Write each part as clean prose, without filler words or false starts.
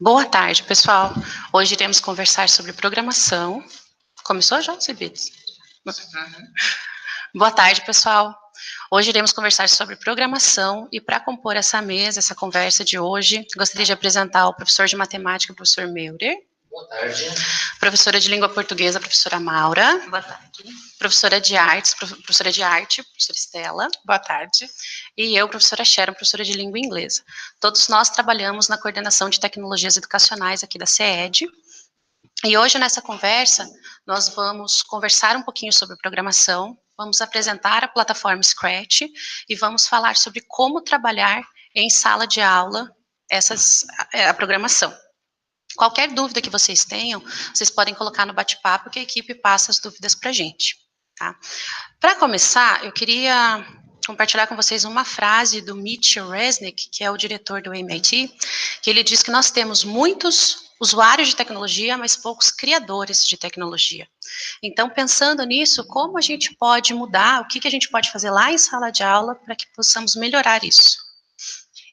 Boa tarde, pessoal. Hoje iremos conversar sobre programação. Começou já, Cibides? Boa tarde, pessoal. Hoje iremos conversar sobre programação e para compor essa mesa, essa conversa de hoje, gostaria de apresentar o professor de matemática, o professor Meurer. Boa tarde. Professora de língua portuguesa, professora Maura. Boa tarde. Professora de artes, professora Estela. Boa tarde. E eu, professora Sharon, professora de língua inglesa. Todos nós trabalhamos na coordenação de tecnologias educacionais aqui da CEED. E hoje, nessa conversa, nós vamos conversar um pouquinho sobre programação, vamos apresentar a plataforma Scratch e vamos falar sobre como trabalhar em sala de aula a programação. Qualquer dúvida que vocês tenham, vocês podem colocar no bate-papo que a equipe passa as dúvidas para a gente. Tá? Para começar, eu queria compartilhar com vocês uma frase do Mitchell Resnick, que é o diretor do MIT, que ele diz que nós temos muitos usuários de tecnologia, mas poucos criadores de tecnologia. Então, pensando nisso, como a gente pode mudar, o que a gente pode fazer lá em sala de aula para que possamos melhorar isso?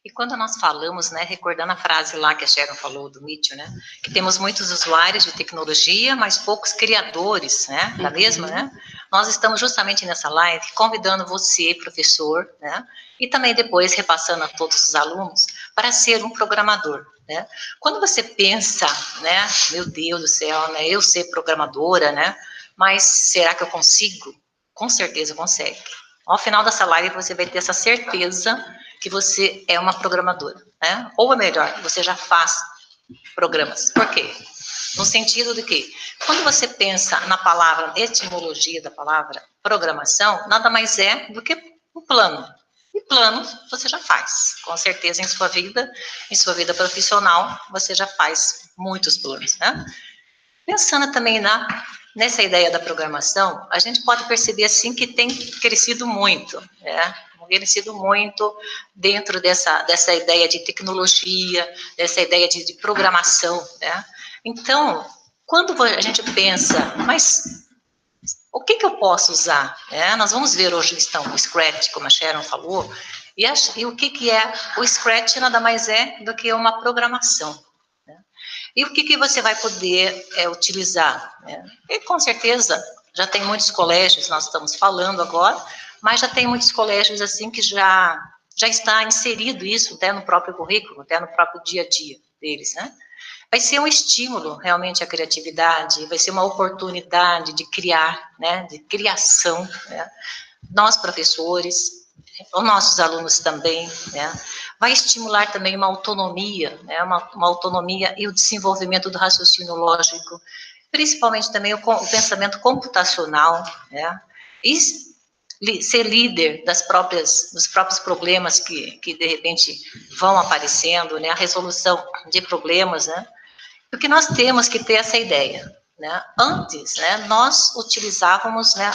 E quando nós falamos, né, recordando a frase lá que a Sharon falou do Mitchell, né, que temos muitos usuários de tecnologia, mas poucos criadores, né, da mesma, né, nós estamos justamente nessa live convidando você, professor, né, e também depois repassando a todos os alunos para ser um programador, né. Quando você pensa, né, meu Deus do céu, né, eu ser programadora, né, mas será que eu consigo? Com certeza consegue. Ao final dessa live você vai ter essa certeza que você é uma programadora, né? Ou é melhor, você já faz programas. Por quê? No sentido de que, quando você pensa na palavra, etimologia da palavra programação, nada mais é do que um plano. E plano você já faz. Com certeza em sua vida profissional, você já faz muitos planos, né? Pensando também nessa ideia da programação, a gente pode perceber assim que tem crescido muito, né? Crescido muito dentro dessa ideia de tecnologia, dessa ideia de programação, né? Então, quando a gente pensa, mas o que eu posso usar? Nós vamos ver hoje o Scratch, como a Sharon falou, e o que é o Scratch nada mais é do que uma programação. E o que você vai poder utilizar? Né? E com certeza já tem muitos colégios, nós estamos falando agora, mas já tem muitos colégios assim que já está inserido isso até no próprio currículo, até no próprio dia a dia deles, né? Vai ser um estímulo realmente à criatividade, vai ser uma oportunidade de criar, né? De criação, né? Nós professores, os nossos alunos também, né? Vai estimular também uma autonomia, né? Uma autonomia e o desenvolvimento do raciocínio lógico, principalmente também o pensamento computacional, né? E ser líder dos próprios problemas que de repente vão aparecendo, né? A resolução de problemas, né? Porque nós temos que ter essa ideia, né? Antes, né, nós utilizávamos, né,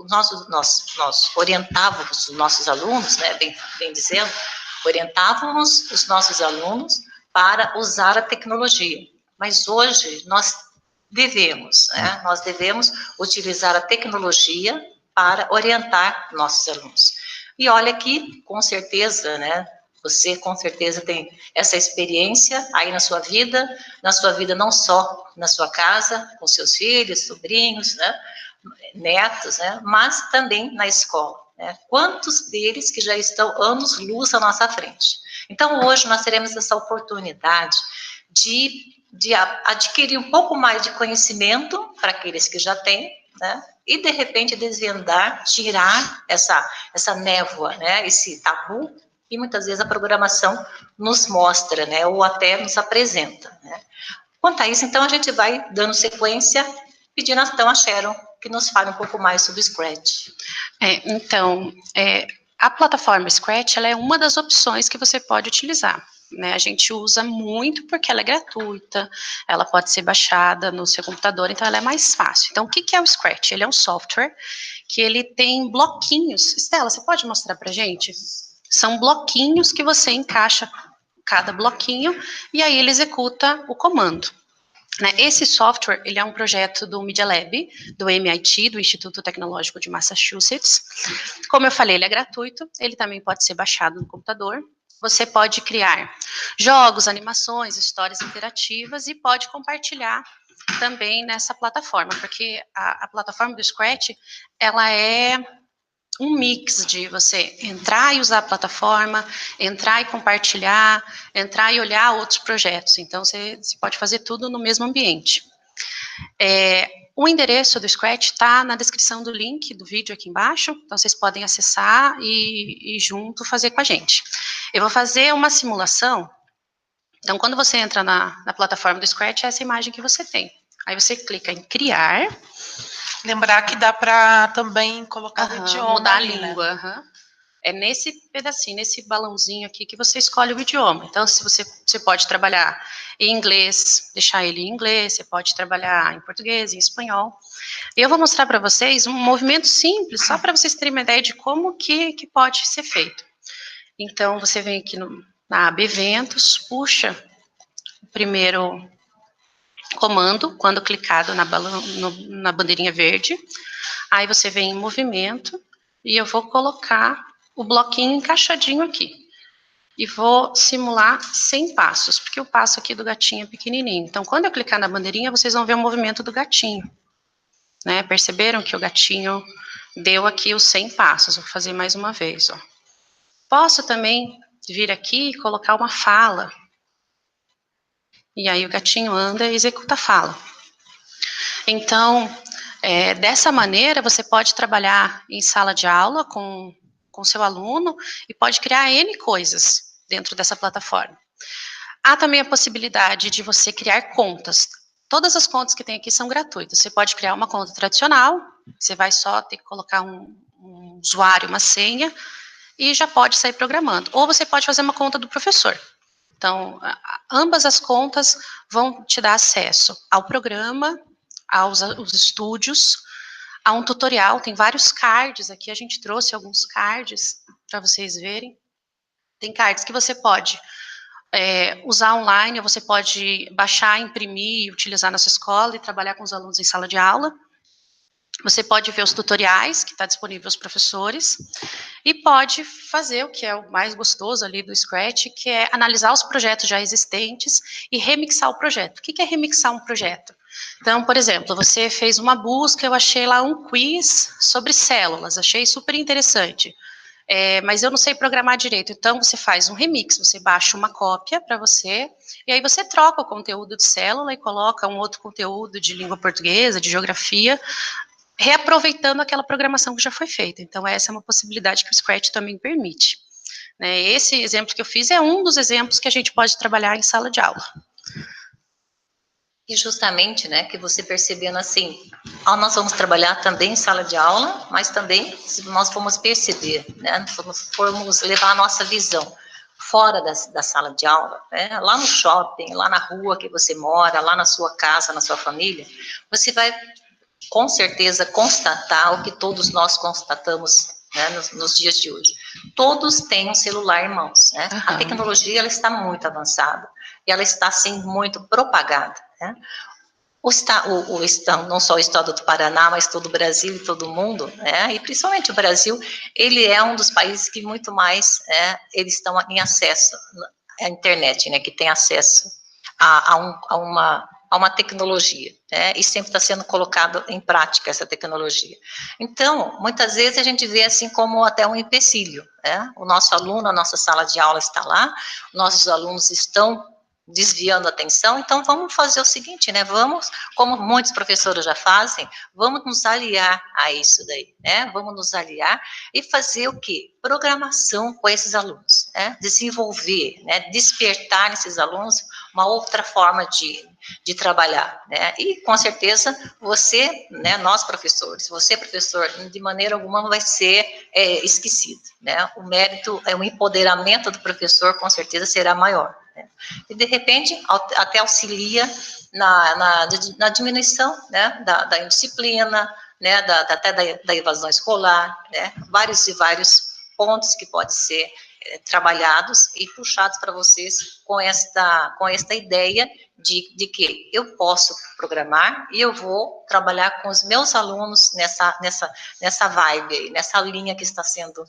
nós orientávamos os nossos alunos, né, bem dizendo, orientávamos os nossos alunos para usar a tecnologia. Mas hoje nós devemos utilizar a tecnologia para orientar nossos alunos. E olha que, com certeza, né, você com certeza tem essa experiência aí na sua vida não só na sua casa, com seus filhos, sobrinhos, né, netos, né, mas também na escola. Né? Quantos deles que já estão anos-luz à nossa frente? Então, hoje nós teremos essa oportunidade de adquirir um pouco mais de conhecimento para aqueles que já têm, né? E, de repente, desvendar, tirar essa névoa, né? Esse tabu, e muitas vezes a programação nos mostra, né, ou até nos apresenta, né. Quanto a isso, então, a gente vai dando sequência, pedindo então a Sharon que nos fale um pouco mais sobre o Scratch. A plataforma Scratch, ela é uma das opções que você pode utilizar. Né, a gente usa muito porque ela é gratuita, ela pode ser baixada no seu computador, então ela é mais fácil. Então, o que é o Scratch? Ele é um software que ele tem bloquinhos. Estela, você pode mostrar pra gente? São bloquinhos que você encaixa cada bloquinho e aí ele executa o comando. Né? Esse software, ele é um projeto do Media Lab, do MIT, do Instituto Tecnológico de Massachusetts. Como eu falei, ele é gratuito, ele também pode ser baixado no computador. você pode criar jogos, animações, histórias interativas e pode compartilhar também nessa plataforma, porque a plataforma do Scratch, ela é um mix de você entrar e usar a plataforma, entrar e compartilhar, entrar e olhar outros projetos. Então, você pode fazer tudo no mesmo ambiente. O endereço do Scratch está na descrição do link do vídeo aqui embaixo, então vocês podem acessar e junto fazer com a gente. Eu vou fazer uma simulação, então quando você entra na plataforma do Scratch, é essa imagem que você tem. Aí você clica em criar. Lembrar que dá para também colocar o idioma mudar ali, a língua, É nesse pedacinho, nesse balãozinho aqui que você escolhe o idioma. Então, se você pode trabalhar em inglês, deixar ele em inglês, você pode trabalhar em português, em espanhol. E eu vou mostrar para vocês um movimento simples, só para vocês terem uma ideia de como que pode ser feito. Então, você vem aqui na aba Eventos, puxa o primeiro comando, quando clicado na bandeirinha verde. Aí você vem em movimento, e eu vou colocar o bloquinho encaixadinho aqui. E vou simular 100 passos, porque o passo aqui do gatinho é pequenininho. Então, quando eu clicar na bandeirinha, vocês vão ver o movimento do gatinho. Né? Perceberam que o gatinho deu aqui os 100 passos. Vou fazer mais uma vez. Ó. Posso também vir aqui e colocar uma fala. E aí o gatinho anda e executa a fala. Então, dessa maneira, você pode trabalhar em sala de aula com seu aluno e pode criar N coisas dentro dessa plataforma. Há também a possibilidade de você criar contas. Todas as contas que tem aqui são gratuitas. Você pode criar uma conta tradicional, você vai só ter que colocar um usuário, uma senha, e já pode sair programando. Ou você pode fazer uma conta do professor. Então, ambas as contas vão te dar acesso ao programa, aos estúdios, a um tutorial, tem vários cards aqui, a gente trouxe alguns cards para vocês verem. Tem cards que você pode usar online, ou você pode baixar, imprimir e utilizar na sua escola e trabalhar com os alunos em sala de aula. Você pode ver os tutoriais, que está disponível aos professores, e pode fazer o que é o mais gostoso ali do Scratch, que é analisar os projetos já existentes e remixar o projeto. O que é remixar um projeto? Então, por exemplo, você fez uma busca, eu achei lá um quiz sobre células, achei super interessante. Mas eu não sei programar direito, então você faz um remix, você baixa uma cópia para você, e aí você troca o conteúdo de célula e coloca um outro conteúdo de língua portuguesa, de geografia, reaproveitando aquela programação que já foi feita. Então, essa é uma possibilidade que o Scratch também permite. Né? Esse exemplo que eu fiz é um dos exemplos que a gente pode trabalhar em sala de aula. E justamente, né, que você percebendo assim, nós vamos trabalhar também em sala de aula, mas também nós vamos perceber, né, vamos levar a nossa visão fora da sala de aula, né, lá no shopping, lá na rua que você mora, lá na sua casa, na sua família, você vai com certeza constatar o que todos nós constatamos, né, nos dias de hoje. Todos têm um celular em mãos, né? A tecnologia ela está muito avançada e ela está assim muito propagada, né? Não só o estado do Paraná, mas todo o Brasil e todo o mundo, né? E principalmente o Brasil, ele é um dos países que muito mais, eles estão em acesso à internet, né? Que tem acesso a uma tecnologia, né, e sempre está sendo colocado em prática essa tecnologia. Então, muitas vezes a gente vê assim como até um empecilho, né, o nosso aluno, a nossa sala de aula está lá, nossos alunos estão desviando a atenção, então vamos fazer o seguinte, né, vamos, como muitos professores já fazem, vamos nos aliar a isso daí, né, vamos nos aliar e fazer o quê? Programação com esses alunos, né, desenvolver, né, despertar nesses alunos uma outra forma de trabalhar, né, e com certeza você, né, nós professores, você professor, de maneira alguma vai ser esquecido, né, o mérito, o empoderamento do professor com certeza será maior, né? E de repente até auxilia na diminuição, né, da indisciplina, né, até da evasão escolar, né, vários pontos que podem ser trabalhados e puxados para vocês com esta ideia de que eu posso programar e eu vou trabalhar com os meus alunos nessa vibe aí, nessa linha que está sendo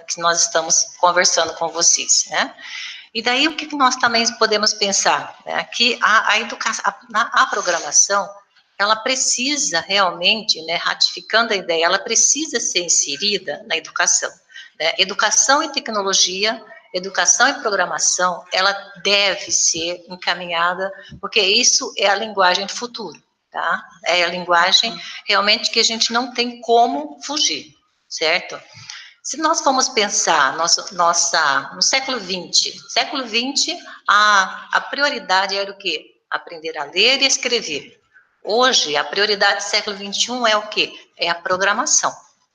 que nós estamos conversando com vocês, né? E daí, o que nós também podemos pensar? Né? Que a educação, a programação, ela precisa realmente, né, ratificando a ideia, ela precisa ser inserida na educação. Né? Educação e tecnologia, educação e programação, ela deve ser encaminhada, porque isso é a linguagem do futuro, tá? É a linguagem realmente que a gente não tem como fugir, certo? Se nós formos pensar no século XX, a prioridade era o quê? Aprender a ler e escrever. Hoje, a prioridade do século XXI é o quê? É a programação.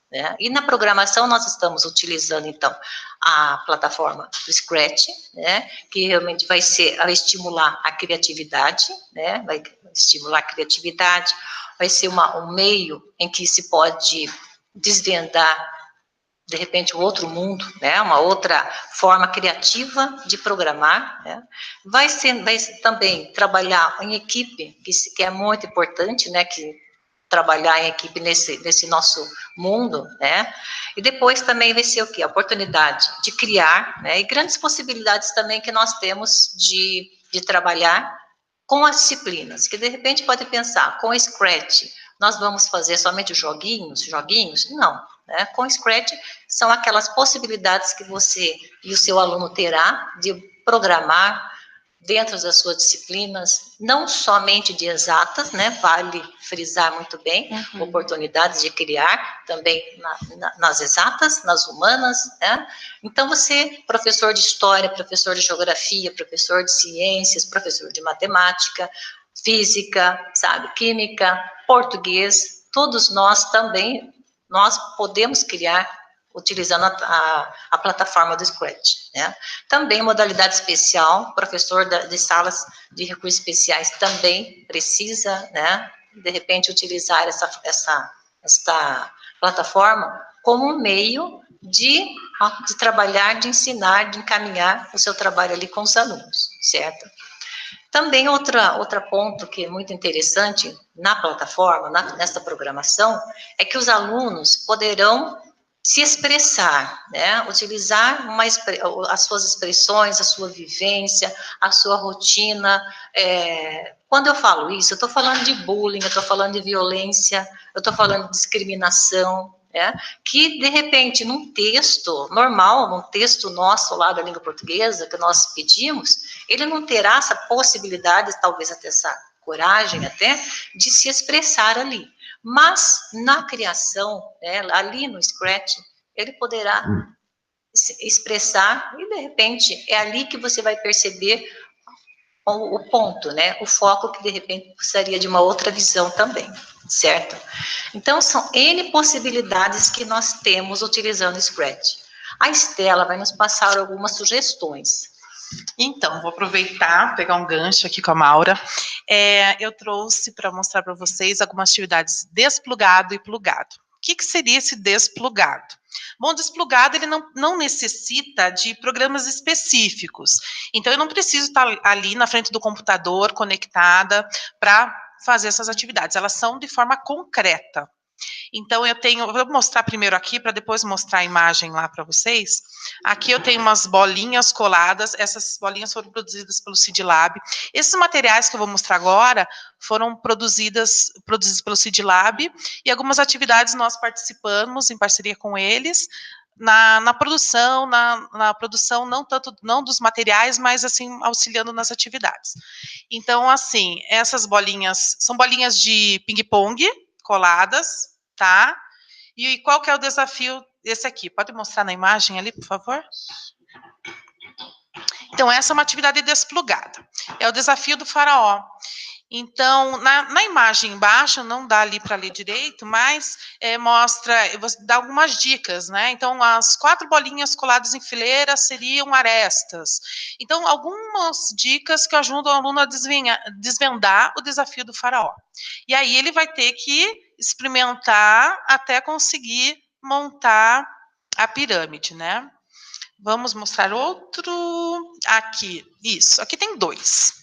Né? E na programação nós estamos utilizando, então, a plataforma do Scratch, né? Que realmente vai estimular a criatividade, né? Vai estimular a criatividade, vai ser um meio em que se pode desvendar de repente, um outro mundo, né, uma outra forma criativa de programar, né, vai também trabalhar em equipe, que é muito importante, né, que trabalhar em equipe nesse nosso mundo, né, e depois também vai ser o quê? A oportunidade de criar, né, e grandes possibilidades também que nós temos de trabalhar com as disciplinas, que de repente pode pensar, com o Scratch, nós vamos fazer somente joguinhos? Não, né? Com o Scratch são aquelas possibilidades que você e o seu aluno terá de programar dentro das suas disciplinas, não somente de exatas, né? Vale frisar muito bem, oportunidades de criar também nas exatas, nas humanas, né? Então você, professor de história, professor de geografia, professor de ciências, professor de matemática, física, sabe, química, português, todos nós também, nós podemos criar utilizando a plataforma do Scratch, né? Também modalidade especial, professor de salas de recursos especiais também precisa, né, de repente utilizar esta plataforma como um meio de trabalhar, de ensinar, de encaminhar o seu trabalho ali com os alunos, certo? Também outro ponto que é muito interessante na plataforma, nessa programação, é que os alunos poderão se expressar, né? Utilizar as suas expressões, a sua vivência, a sua rotina. Quando eu falo isso, eu estou falando de bullying, eu estou falando de violência, eu estou falando de discriminação, né? Que, de repente, num texto normal, num texto nosso lá da língua portuguesa, que nós pedimos, ele não terá essa possibilidade, talvez até essa coragem até, de se expressar ali. Mas, na criação, né, ali no Scratch, ele poderá expressar, e de repente, é ali que você vai perceber o ponto, né, o foco que de repente precisaria de uma outra visão também, certo? Então, são N possibilidades que nós temos utilizando o Scratch. A Estela vai nos passar algumas sugestões. Então, vou aproveitar, pegar um gancho aqui com a Maura. Eu trouxe para mostrar para vocês algumas atividades desplugado e plugado. O que seria esse desplugado? Bom, desplugado, ele não necessita de programas específicos. Então, eu não preciso estar ali na frente do computador, conectada, para fazer essas atividades. Elas são de forma concreta. Então, vou mostrar primeiro aqui, para depois mostrar a imagem lá para vocês. Aqui eu tenho umas bolinhas coladas, essas bolinhas foram produzidas pelo CIDLab. Esses materiais que eu vou mostrar agora foram produzidos pelo CIDLab, e algumas atividades nós participamos em parceria com eles, na produção, na produção não dos materiais, mas assim, auxiliando nas atividades. Então, assim, essas bolinhas são bolinhas de ping-pong coladas, tá? E qual que é o desafio desse aqui? Pode mostrar na imagem ali, por favor? Então, essa é uma atividade desplugada. É o desafio do faraó. Então, na imagem embaixo, não dá ali para ler direito, mas mostra, eu vou dar algumas dicas, né? Então, as 4 bolinhas coladas em fileira seriam arestas. Então, algumas dicas que ajudam o aluno a desvendar o desafio do faraó. E aí, ele vai ter que experimentar até conseguir montar a pirâmide, né? Vamos mostrar outro. Aqui, isso. Aqui tem 2.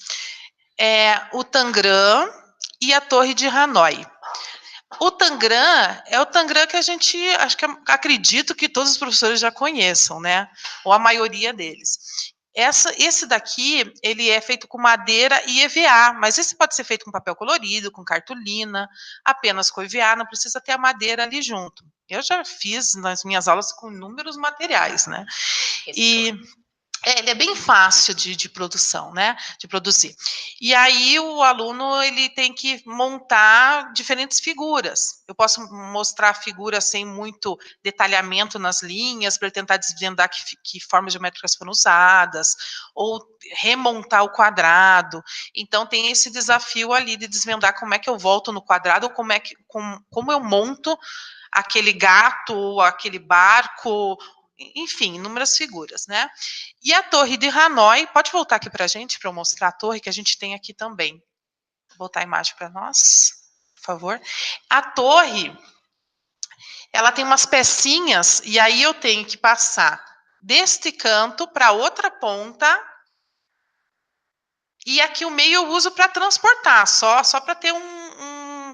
O Tangram e a Torre de Hanoi. o Tangram é o Tangram que a gente, acredito que todos os professores já conheçam, né? Ou a maioria deles. Esse daqui, ele é feito com madeira e EVA, mas esse pode ser feito com papel colorido, com cartolina, apenas com EVA, não precisa ter a madeira ali junto. Eu já fiz nas minhas aulas com inúmeros materiais, né? E ele é bem fácil de produção, né? De produzir. E aí o aluno ele tem que montar diferentes figuras. Eu posso mostrar a figura sem muito detalhamento nas linhas, para ele tentar desvendar que formas geométricas foram usadas, ou remontar o quadrado. Então tem esse desafio ali de desvendar como é que eu volto no quadrado, ou como eu monto aquele gato, aquele barco, enfim, inúmeras figuras, né? E a torre de Hanoi, pode voltar aqui para a gente, para eu mostrar a torre que a gente tem aqui também. Vou botar a imagem para nós, por favor. A torre, ela tem umas pecinhas, e aí eu tenho que passar deste canto para outra ponta, e aqui o meio eu uso para transportar, só para ter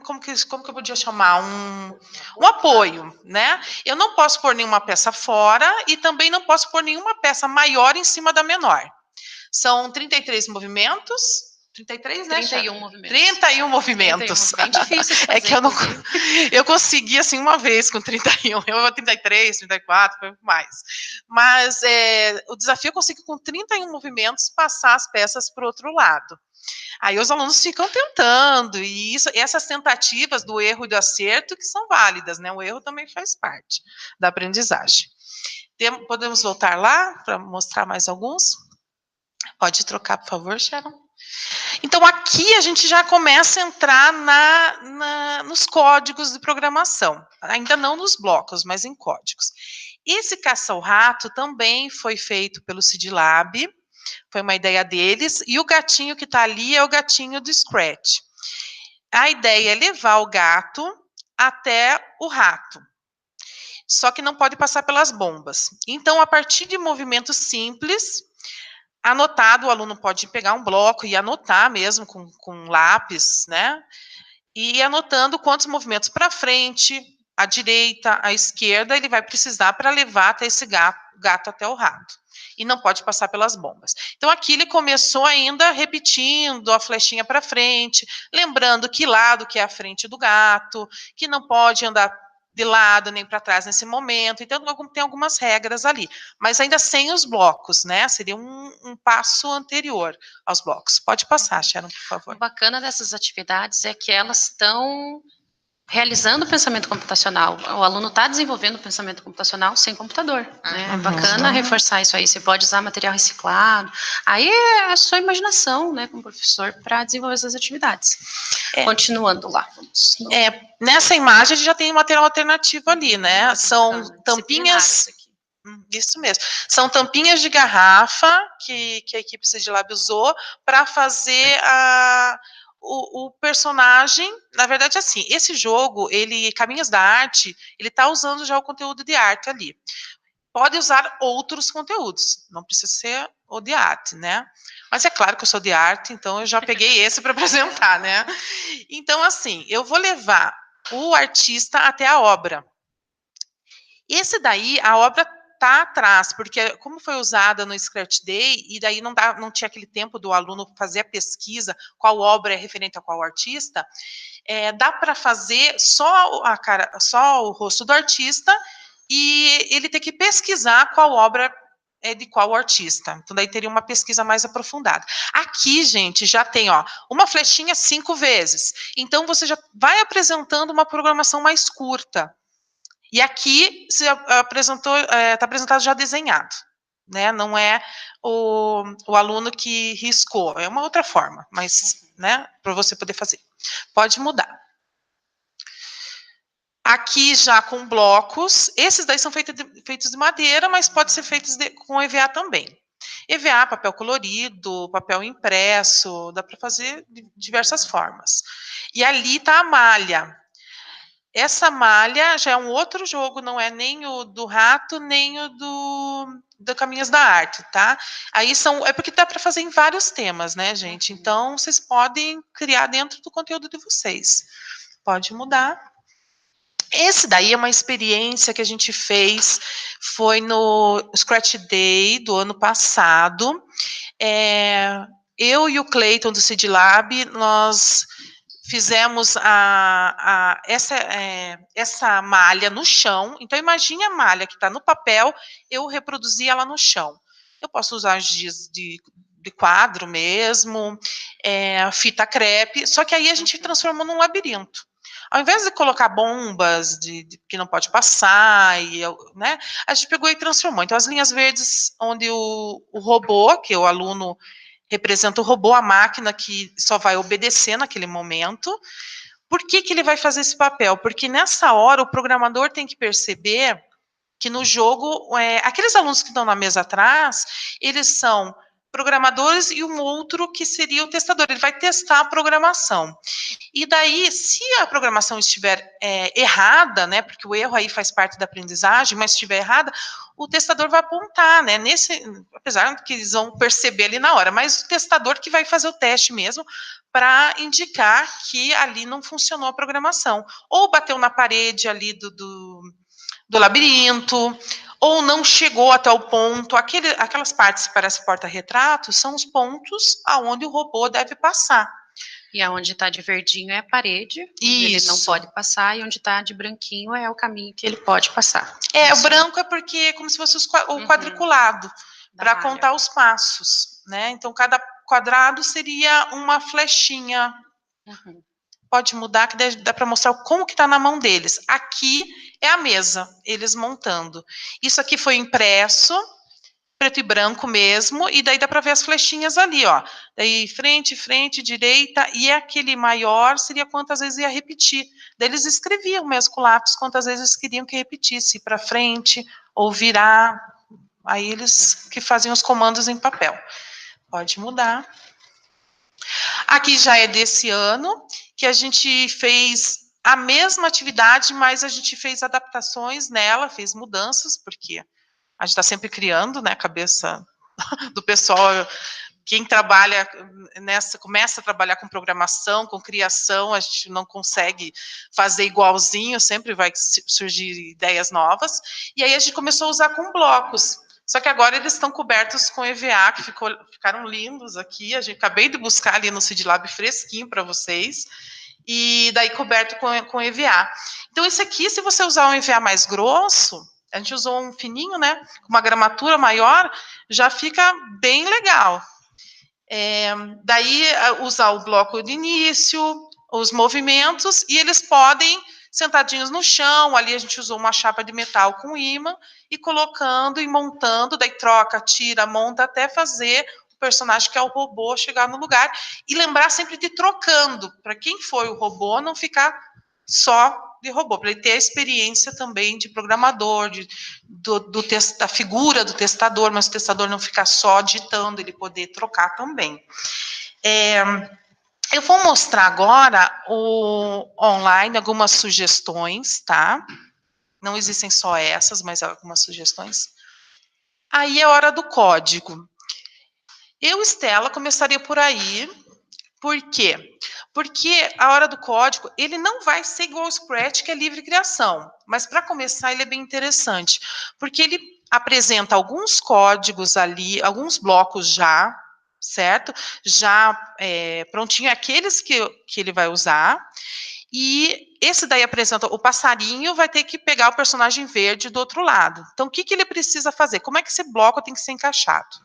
como que eu podia chamar? Um apoio, né? Eu não posso pôr nenhuma peça fora e também não posso pôr nenhuma peça maior em cima da menor. São 33 movimentos. 33, né? 31 movimentos. 31 movimentos. 31, bem difícil de fazer, é que eu consegui assim uma vez com 31, eu 33, 34, foi mais. Mas o desafio é conseguir com 31 movimentos passar as peças para o outro lado. Aí os alunos ficam tentando, e essas tentativas do erro e do acerto que são válidas, né? O erro também faz parte da aprendizagem. Podemos voltar lá para mostrar mais alguns? Pode trocar, por favor, Sharon. Então, aqui a gente já começa a entrar nos códigos de programação. Ainda não nos blocos, mas em códigos. Esse caça ao rato também foi feito pelo CIDLab, foi uma ideia deles, e o gatinho que está ali é o gatinho do Scratch. A ideia é levar o gato até o rato, só que não pode passar pelas bombas. Então, a partir de movimentos simples, anotado, o aluno pode pegar um bloco e anotar mesmo com lápis, né? E ir anotando quantos movimentos para frente, à direita, à esquerda, ele vai precisar para levar até esse gato até o rato. E não pode passar pelas bombas. Então, aqui ele começou ainda repetindo a flechinha para frente, lembrando que lado que é a frente do gato, que não pode andar de lado nem para trás nesse momento. Então, tem algumas regras ali, mas ainda sem os blocos, né? Seria um passo anterior aos blocos. Pode passar, Sharon, por favor. O bacana dessas atividades é que elas estão realizando o pensamento computacional. O aluno está desenvolvendo o pensamento computacional sem computador, né? É bacana reforçar isso aí. Você pode usar material reciclado. Aí é a sua imaginação, né, como professor, para desenvolver essas atividades. Continuando lá. Nessa imagem a gente já tem material alternativo ali, né? São tampinhas. Isso mesmo. São tampinhas de garrafa que a equipe CIDLab usou para fazer o personagem. Na verdade, assim, esse jogo, Caminhos da Arte, ele está usando já o conteúdo de arte ali. Pode usar outros conteúdos, não precisa ser o de arte, né? Mas é claro que eu sou de arte, então eu já peguei esse para apresentar, né? Então, assim, eu vou levar o artista até a obra. Esse daí, a obra está atrás, porque como foi usada no Scratch Day, e daí não tinha aquele tempo do aluno fazer a pesquisa, qual obra é referente a qual artista, dá para fazer só o rosto do artista, e ele tem que pesquisar qual obra é de qual artista. Então, daí teria uma pesquisa mais aprofundada. Aqui, gente, já tem uma flechinha 5 vezes. Então, você já vai apresentando uma programação mais curta. E aqui está apresentado já desenhado, né? Não é o aluno que riscou, é uma outra forma, mas, né, para você poder fazer. Pode mudar. Aqui já com blocos, esses daí são feitos de madeira, mas pode ser feitos com EVA também. EVA, papel colorido, papel impresso, dá para fazer de diversas formas. E ali está a malha. Essa malha já é um outro jogo, não é nem o do rato, nem o do Caminhos da Arte, tá? Aí é porque dá para fazer em vários temas, né, gente? Então, vocês podem criar dentro do conteúdo de vocês. Pode mudar. Esse daí é uma experiência que a gente fez, foi no Scratch Day do ano passado. Eu e o Cleiton do Seed Lab, nós fizemos essa malha no chão. Então, imagine a malha que está no papel, eu reproduzi ela no chão. Eu posso usar giz de quadro mesmo, fita crepe, só que aí a gente transformou num labirinto. Ao invés de colocar bombas que não pode passar, né, a gente pegou e transformou. Então, as linhas verdes, onde o robô, que o aluno representa o robô, a máquina que só vai obedecer naquele momento. Por que ele vai fazer esse papel? Porque nessa hora o programador tem que perceber que no jogo, aqueles alunos que estão na mesa atrás, eles são programadores e um outro que seria o testador. Ele vai testar a programação. E daí, se a programação estiver errada, né, porque o erro aí faz parte da aprendizagem, mas se estiver errada, o testador vai apontar, né, apesar que eles vão perceber ali na hora, mas o testador que vai fazer o teste mesmo para indicar que ali não funcionou a programação. Ou bateu na parede ali do labirinto, ou não chegou até o ponto. Aquelas partes que parecem porta-retrato são os pontos aonde o robô deve passar. E aonde está de verdinho é a parede, onde ele não pode passar, e onde está de branquinho é o caminho que ele pode passar. O branco é porque é como se fosse o quadriculado, para contar os passos, né? Então, cada quadrado seria uma flechinha. Pode mudar, que dá para mostrar como que está na mão deles. Aqui é a mesa, eles montando. Isso aqui foi impresso, preto e branco mesmo, e daí dá para ver as flechinhas ali, ó. Daí frente, direita, e aquele maior seria quantas vezes ia repetir. Daí eles escreviam mesmo com lápis quantas vezes eles queriam que repetisse, para frente ou virar. Aí eles que faziam os comandos em papel. Pode mudar. Aqui já é desse ano, que a gente fez a mesma atividade, mas a gente fez adaptações nela, fez mudanças, porque a gente está sempre criando, né, a cabeça do pessoal. Quem trabalha começa a trabalhar com programação, com criação, a gente não consegue fazer igualzinho, sempre vai surgir ideias novas. E aí a gente começou a usar com blocos. Só que agora eles estão cobertos com EVA, que ficaram lindos aqui. Acabei de buscar ali no Seed Lab fresquinho para vocês. E daí coberto com EVA. Então, esse aqui, se você usar um EVA mais grosso, a gente usou um fininho, né? Com uma gramatura maior, já fica bem legal. Daí, usar o bloco de início, os movimentos, e eles podem, sentadinhos no chão, ali a gente usou uma chapa de metal com ímã, e colocando e montando, daí troca, tira, monta, até fazer o personagem que é o robô chegar no lugar, e lembrar sempre de trocando, para quem foi o robô não ficar só de robô, para ele ter a experiência também de programador, da figura do testador, mas o testador não ficar só digitando, ele poder trocar também. Eu vou mostrar agora online algumas sugestões, tá? Não existem só essas, mas algumas sugestões. Aí é hora do código. Eu, Estela, começaria por aí. Por quê? Porque a hora do código, ele não vai ser igual ao Scratch, que é livre criação. Mas, para começar, ele é bem interessante. Porque ele apresenta alguns códigos ali, alguns blocos já, certo? Já prontinho, aqueles que ele vai usar. E esse daí apresenta o passarinho, vai ter que pegar o personagem verde do outro lado. Então, o que ele precisa fazer? Como é que esse bloco tem que ser encaixado?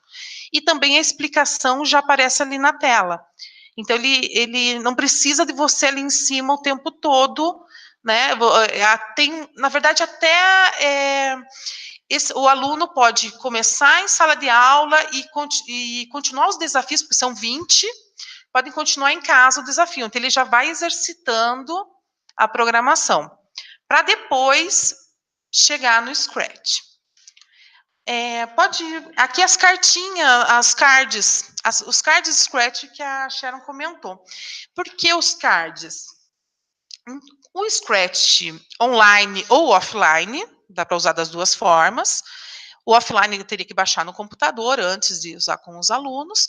E também a explicação já aparece ali na tela. Então, ele não precisa de você ali em cima o tempo todo, né? Na verdade, até o aluno pode começar em sala de aula e continuar os desafios, porque são 20, podem continuar em casa o desafio. Então, ele já vai exercitando a programação, para depois chegar no Scratch. Aqui as cartinhas, as cards, os cards Scratch que a Sharon comentou. Por que os cards? O Scratch online ou offline, dá para usar das duas formas. O offline eu teria que baixar no computador antes de usar com os alunos,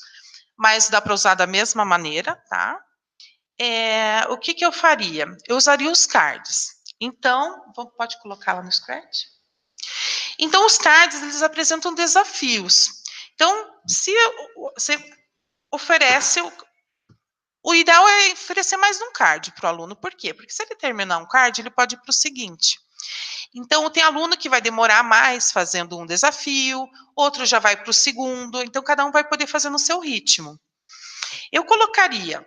mas dá para usar da mesma maneira, tá? O que eu faria? Eu usaria os cards. Então, pode colocar lá no Scratch? Então, os cards, eles apresentam desafios. Então, se você oferece... O ideal é oferecer mais de um card para o aluno. Por quê? Porque se ele terminar um card, ele pode ir para o seguinte. Então, tem aluno que vai demorar mais fazendo um desafio, outro já vai para o segundo, então cada um vai poder fazer no seu ritmo. Eu colocaria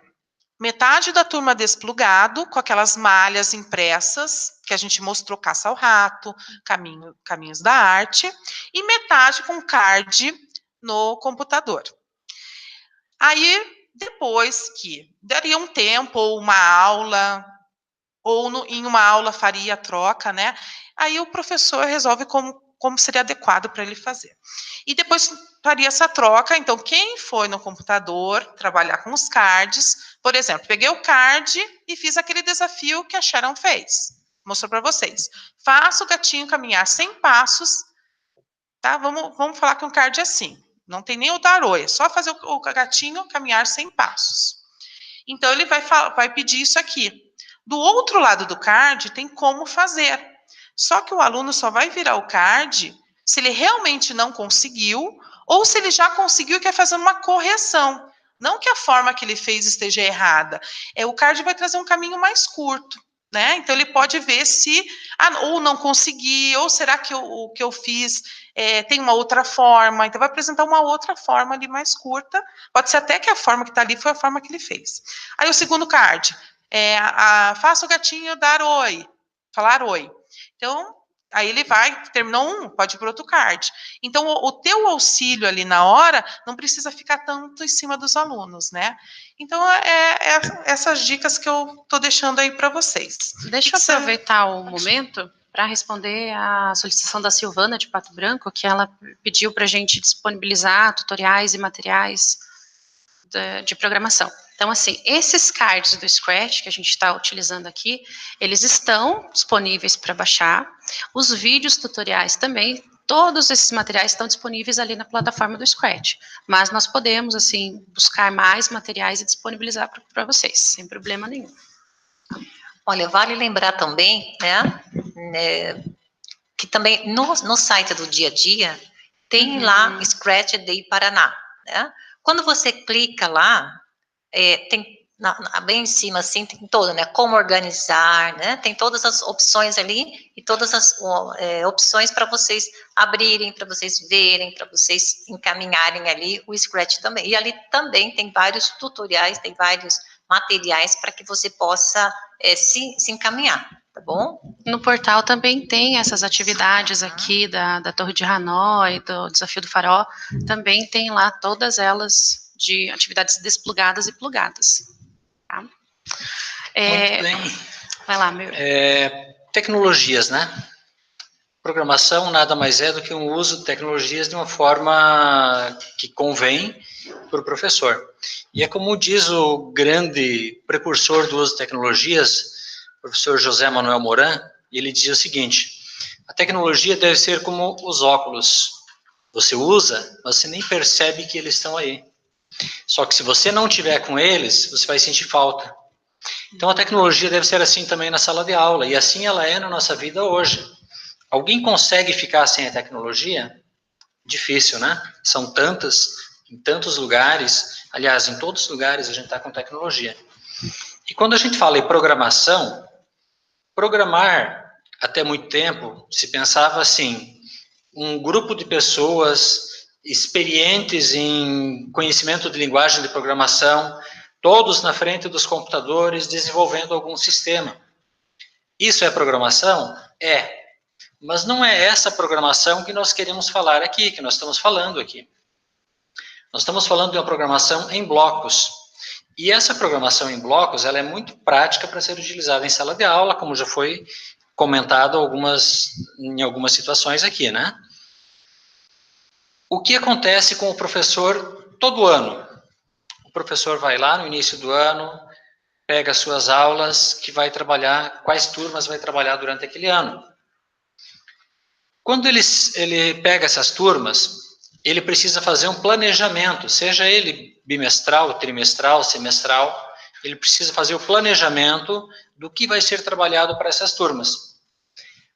metade da turma desplugado, com aquelas malhas impressas, que a gente mostrou, Caça ao Rato, Caminhos da Arte, e metade com card no computador. Aí, depois que daria um tempo, ou uma aula, ou em uma aula faria a troca, né? Aí o professor resolve como seria adequado para ele fazer. E depois faria essa troca, então quem foi no computador trabalhar com os cards, por exemplo, peguei o card e fiz aquele desafio que a Sharon fez, mostrou para vocês. Faça o gatinho caminhar 100 passos, tá? Vamos falar que um card é assim, não tem nem o dar oi, é só fazer o gatinho caminhar 100 passos. Então ele vai pedir isso aqui. Do outro lado do card tem como fazer. Só que o aluno só vai virar o card se ele realmente não conseguiu ou se ele já conseguiu e quer fazer uma correção. Não que a forma que ele fez esteja errada. O card vai trazer um caminho mais curto, né? Então ele pode ver se ou não consegui, ou será que o que eu fiz tem uma outra forma. Então vai apresentar uma outra forma ali mais curta. Pode ser até que a forma que está ali foi a forma que ele fez. Aí o segundo card. Faça o gatinho dar oi, falar oi. Então, aí ele vai, terminou um, pode ir para outro card. Então, o teu auxílio ali na hora não precisa ficar tanto em cima dos alunos, né? Então, essas dicas que eu estou deixando aí para vocês. Deixa eu aproveitar o momento para responder a solicitação da Silvana de Pato Branco, que ela pediu para a gente disponibilizar tutoriais e materiais de programação. Então, assim, esses cards do Scratch que a gente está utilizando aqui, eles estão disponíveis para baixar. Os vídeos tutoriais também, todos esses materiais estão disponíveis ali na plataforma do Scratch. Mas nós podemos, assim, buscar mais materiais e disponibilizar para vocês, sem problema nenhum. Olha, vale lembrar também, né, que também no site do Dia a Dia, tem lá Scratch Day Paraná, né? Quando você clica lá, tem bem em cima, assim, tem todo, né? Como organizar, né? Tem todas as opções ali e todas as opções para vocês abrirem, para vocês verem, para vocês encaminharem ali o Scratch também. E ali também tem vários tutoriais, tem vários materiais para que você possa se encaminhar, tá bom? No portal também tem essas atividades aqui da Torre de Hanoi, do Desafio do Farol, também tem lá todas elas de atividades desplugadas e plugadas. Tá? Muito bem. Vai lá, meu. Tecnologias, né? Programação nada mais é do que um uso de tecnologias de uma forma que convém para o professor. E é como diz o grande precursor do uso de tecnologias, o professor José Manuel Moran, ele dizia o seguinte: a tecnologia deve ser como os óculos. Você usa, mas você nem percebe que eles estão aí. Só que se você não tiver com eles, você vai sentir falta. Então a tecnologia deve ser assim também na sala de aula, e assim ela é na nossa vida hoje. Alguém consegue ficar sem a tecnologia? Difícil, né? São tantas, em tantos lugares, aliás, em todos os lugares a gente está com tecnologia. E quando a gente fala em programação, programar, até muito tempo, se pensava assim, um grupo de pessoas experientes em conhecimento de linguagem de programação, todos na frente dos computadores, desenvolvendo algum sistema. Isso é programação? É. Mas não é essa programação que nós queremos falar aqui, que nós estamos falando aqui. Nós estamos falando de uma programação em blocos. E essa programação em blocos, ela é muito prática para ser utilizada em sala de aula, como já foi comentado em algumas situações aqui, né? O que acontece com o professor todo ano? O professor vai lá no início do ano, pega as suas aulas, que vai trabalhar, quais turmas vai trabalhar durante aquele ano. Quando ele pega essas turmas, ele precisa fazer um planejamento, seja ele bimestral, trimestral, semestral, ele precisa fazer o planejamento do que vai ser trabalhado para essas turmas.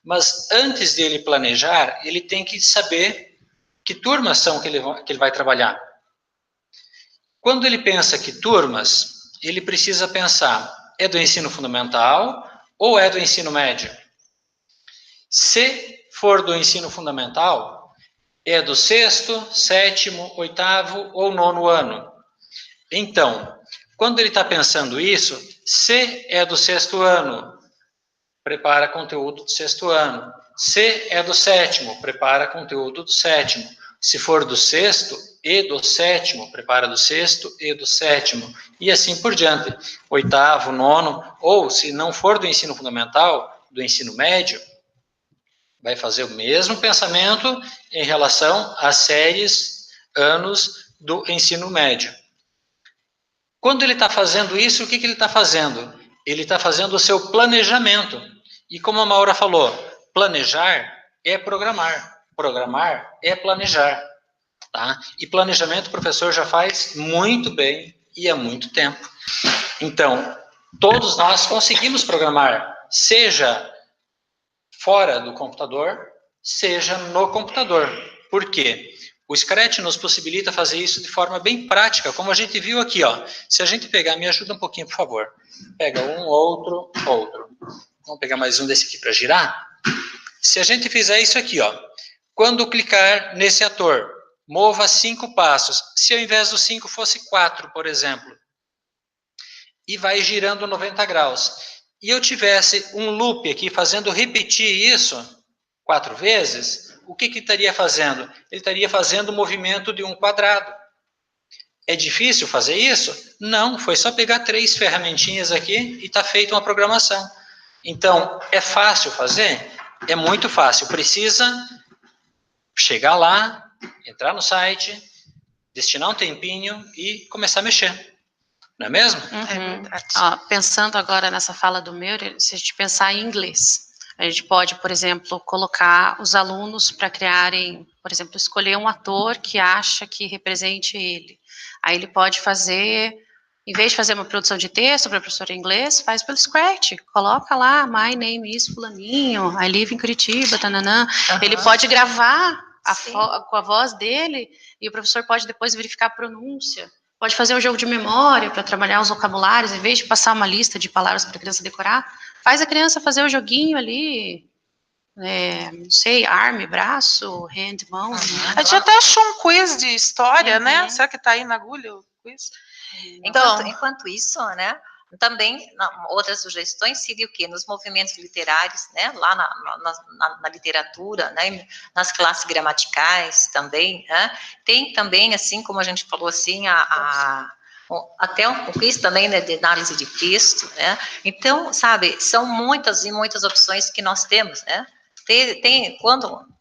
Mas antes dele planejar, ele tem que saber que turmas são que ele vai trabalhar. Quando ele pensa que turmas, ele precisa pensar, é do ensino fundamental ou é do ensino médio? Se for do ensino fundamental, é do 6º, 7º, 8º ou 9º ano. Então, quando ele está pensando isso, se é do 6º ano, prepara conteúdo do 6º ano. Se é do 7º, prepara conteúdo do 7º. Se for do 6º e do 7º, prepara do 6º e do 7º. E assim por diante. 8º, 9º, ou se não for do ensino fundamental, do ensino médio, vai fazer o mesmo pensamento em relação às séries, anos do ensino médio. Quando ele está fazendo isso, o que ele está fazendo? Ele está fazendo o seu planejamento. E como a Maura falou, planejar é programar. Programar é planejar. Tá? E planejamento o professor já faz muito bem e há muito tempo. Então, todos nós conseguimos programar, seja fora do computador, seja no computador. Por quê? O Scratch nos possibilita fazer isso de forma bem prática, como a gente viu aqui, ó. Se a gente pegar, me ajuda um pouquinho, por favor. Pega um, outro. Vamos pegar mais um desse aqui para girar. Se a gente fizer isso aqui, ó. Quando clicar nesse ator, mova 5 passos. Se ao invés dos 5 fosse 4, por exemplo. E vai girando 90 graus. E eu tivesse um loop aqui fazendo repetir isso 4 vezes, o que ele estaria fazendo? Ele estaria fazendo o movimento de um quadrado. É difícil fazer isso? Não, foi só pegar 3 ferramentinhas aqui e está feita uma programação. Então, é fácil fazer? É muito fácil. Precisa chegar lá, entrar no site, destinar um tempinho e começar a mexer. Não é mesmo? Uhum. Ó, pensando agora nessa fala do Meurer, se a gente pensar em inglês, a gente pode, por exemplo, colocar os alunos para criarem, por exemplo, escolher um ator que acha que represente ele. Aí ele pode fazer, em vez de fazer uma produção de texto para professor em inglês, faz pelo Scratch, coloca lá, my name is fulaninho, I live em Curitiba, tananã. Uhum. Ele pode gravar com a voz dele e o professor pode depois verificar a pronúncia. Pode fazer um jogo de memória para trabalhar os vocabulários, em vez de passar uma lista de palavras para a criança decorar, faz a criança fazer o joguinho ali, não sei, arm, braço, hand, mão. A gente até achou um quiz de história, né? Será que está aí na agulha o quiz? Então, enquanto isso, né? Também, outras sugestões seria o quê? Nos movimentos literários, né? Lá na literatura, né? Nas classes gramaticais também, né? Tem também, assim, como a gente falou assim, até um quiz também, né, de análise de texto, né? Então, sabe, são muitas e muitas opções que nós temos, né?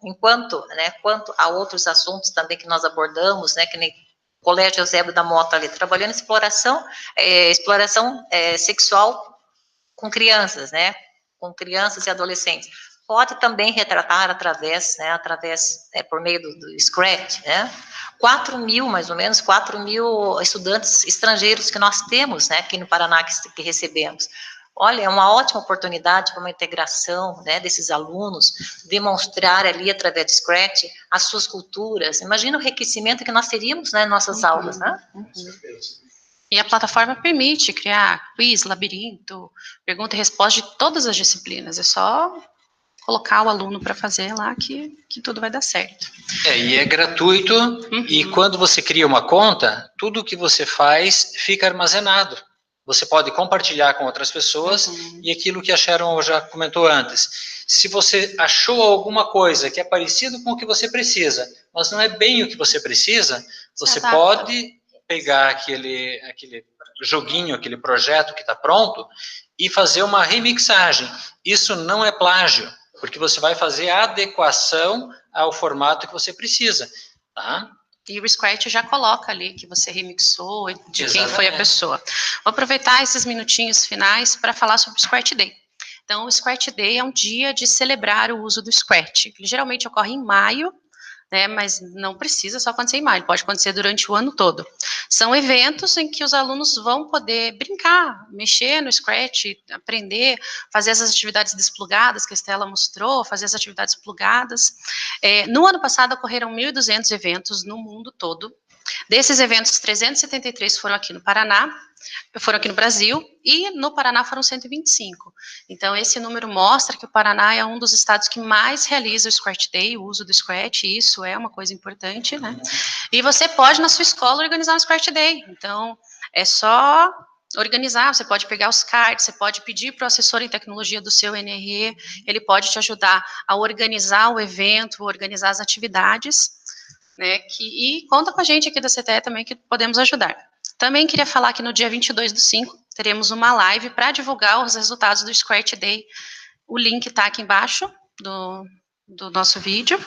Enquanto a outros assuntos também que nós abordamos, né? Que nem Colégio Eusébio da Mota ali, trabalhando exploração sexual com crianças, né? Com crianças e adolescentes. Pode também retratar através, por meio do Scratch, né? 4 mil, mais ou menos, 4 mil estudantes estrangeiros que nós temos, né? Aqui no Paraná que recebemos. Olha, é uma ótima oportunidade para uma integração, né, desses alunos, demonstrar ali, através do Scratch, as suas culturas. Imagina o enriquecimento que nós teríamos, né, em nossas aulas, né? E a plataforma permite criar quiz, labirinto, pergunta e resposta de todas as disciplinas. É só colocar o aluno para fazer lá que tudo vai dar certo. E é gratuito, e quando você cria uma conta, tudo que você faz fica armazenado. Você pode compartilhar com outras pessoas, e aquilo que a Sharon já comentou antes. Se você achou alguma coisa que é parecido com o que você precisa, mas não é bem o que você precisa, você pode pegar aquele joguinho, aquele projeto que está pronto, e fazer uma remixagem. Isso não é plágio, porque você vai fazer a adequação ao formato que você precisa, tá? E o Scratch já coloca ali que você remixou, de quem foi a pessoa. Vou aproveitar esses minutinhos finais para falar sobre o Scratch Day. Então, o Scratch Day é um dia de celebrar o uso do Scratch. Ele geralmente ocorre em maio, né, mas não precisa só acontecer em maio, pode acontecer durante o ano todo. São eventos em que os alunos vão poder brincar, mexer no Scratch, aprender, fazer essas atividades desplugadas que a Estela mostrou, fazer as atividades plugadas. No ano passado ocorreram 1.200 eventos no mundo todo. Desses eventos, 373 foram aqui no Paraná, foram aqui no Brasil, e no Paraná foram 125. Então, esse número mostra que o Paraná é um dos estados que mais realiza o Scratch Day, o uso do Scratch, e isso é uma coisa importante, né? E você pode, na sua escola, organizar um Scratch Day. Então, é só organizar, você pode pegar os cards, você pode pedir para o assessor em tecnologia do seu NRE, ele pode te ajudar a organizar o evento, organizar as atividades, né, e conta com a gente aqui da CTE também, que podemos ajudar. Também queria falar que no dia 22/5, teremos uma live para divulgar os resultados do Scratch Day. O link está aqui embaixo do nosso vídeo.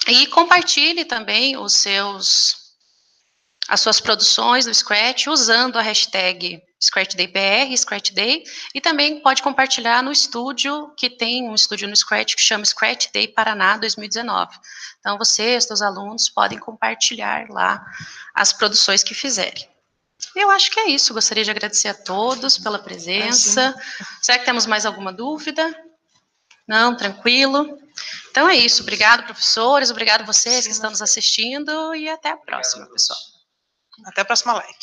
E compartilhe também as suas produções do Scratch, usando a hashtag ScratchDayBR, Scratch Day, e também pode compartilhar no estúdio, que tem um estúdio no Scratch que chama Scratch Day Paraná 2019. Então, você, os seus alunos, podem compartilhar lá as produções que fizerem. Eu acho que é isso, gostaria de agradecer a todos pela presença. Será que temos mais alguma dúvida? Não, tranquilo. Então é isso, obrigado, professores, obrigado vocês que estão nos assistindo, e até a próxima, pessoal. Até a próxima live.